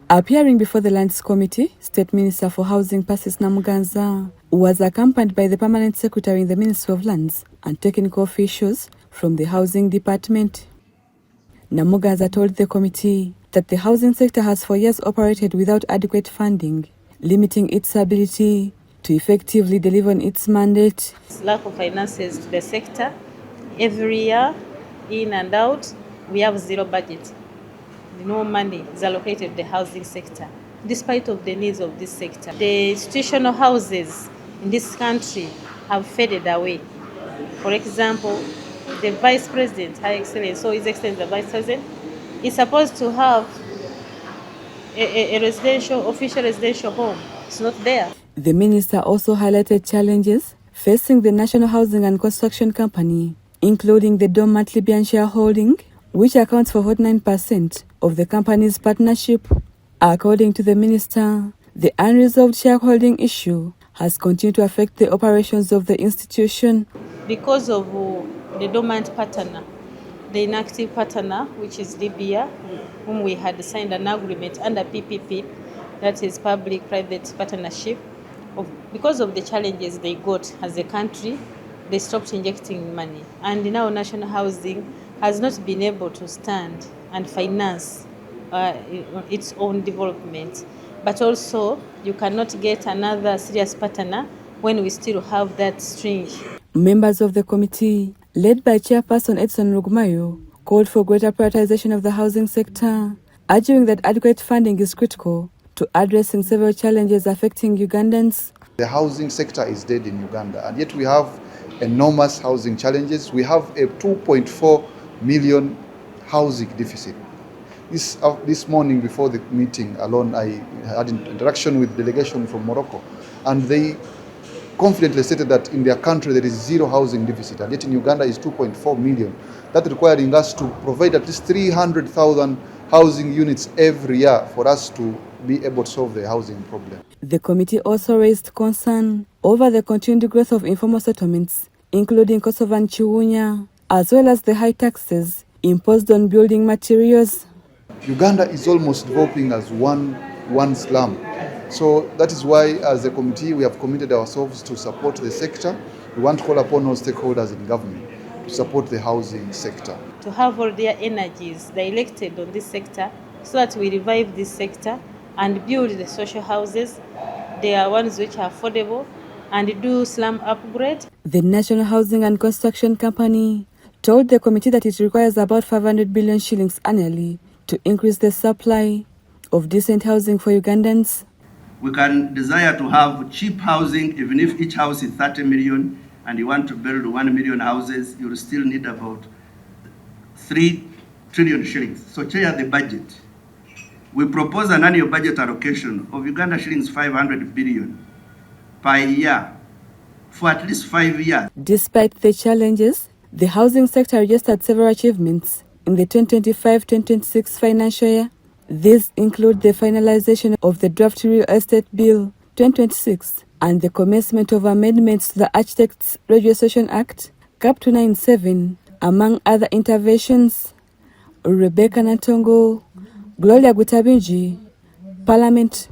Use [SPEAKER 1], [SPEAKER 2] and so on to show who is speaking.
[SPEAKER 1] Appearing before the Lands Committee, State Minister for Housing Persis Namuganza was accompanied by the Permanent Secretary in the Ministry of Lands and technical officials from the Housing Department. Namuganza told the committee that the housing sector has for years operated without adequate funding, limiting its ability to effectively deliver on its mandate.
[SPEAKER 2] Lack of finances to the sector. Every year, in and out, we have zero budget. No money is allocated to the housing sector, despite of the needs of this sector. The institutional houses in this country have faded away. For example, the Vice President, High Excellency, so His Excellency the Vice President, is supposed to have a official residential home. It's not there.
[SPEAKER 1] The minister also highlighted challenges facing the National Housing and Construction Company, including the dormant Libyan shareholding, which accounts for 49% of the company's partnership. According to the minister, the unresolved shareholding issue has continued to affect the operations of the institution.
[SPEAKER 2] Because of the dormant partner, the inactive partner, which is Libya, whom we had signed an agreement under PPP, that is public-private partnership. Because of the challenges they got as a country, they stopped injecting money. And now National Housing has not been able to stand and finance its own development. But also, you cannot get another serious partner when we still have that string.
[SPEAKER 1] Members of the committee, led by Chairperson Edson Rugmayo, called for greater prioritization of the housing sector, arguing that adequate funding is critical to addressing several challenges affecting Ugandans.
[SPEAKER 3] The housing sector is dead in Uganda, and yet we have enormous housing challenges. We have a 2.4 million housing deficit. This morning before the meeting alone, I had an interaction with delegation from Morocco, and they confidently stated that in their country there is zero housing deficit, and yet in Uganda is 2.4 million. That requiring us to provide at least 300,000 housing units every year for us to be able to solve the housing problem.
[SPEAKER 1] The committee also raised concern over the continued growth of informal settlements, including Kosovo and Chiwunya, as well as the high taxes imposed on building materials.
[SPEAKER 3] Uganda is almost developing as one slum. So that is why, as a committee, we have committed ourselves to support the sector. We want to call upon all stakeholders in government to support the housing sector.
[SPEAKER 2] To have all their energies directed on this sector so that we revive this sector and build the social houses. They are ones which are affordable, and do slum upgrade. The
[SPEAKER 1] National Housing and Construction Company told the committee that it requires about 500 billion shillings annually to increase the supply of decent housing for Ugandans.
[SPEAKER 4] We can desire to have cheap housing, even if each house is 30 million and you want to build 1 million houses, you will still need about 3 trillion shillings. So check the budget. We propose an annual budget allocation of Uganda shillings 500 billion per year for at least 5 years.
[SPEAKER 1] Despite the challenges, the housing sector registered several achievements in the 2025-2026 financial year. These include the finalization of the Draft Real Estate Bill 2026 and the commencement of amendments to the Architects Registration Act, CAP 297, among other interventions. Rebecca Natongo, Gloria Gutabinji, Parliament.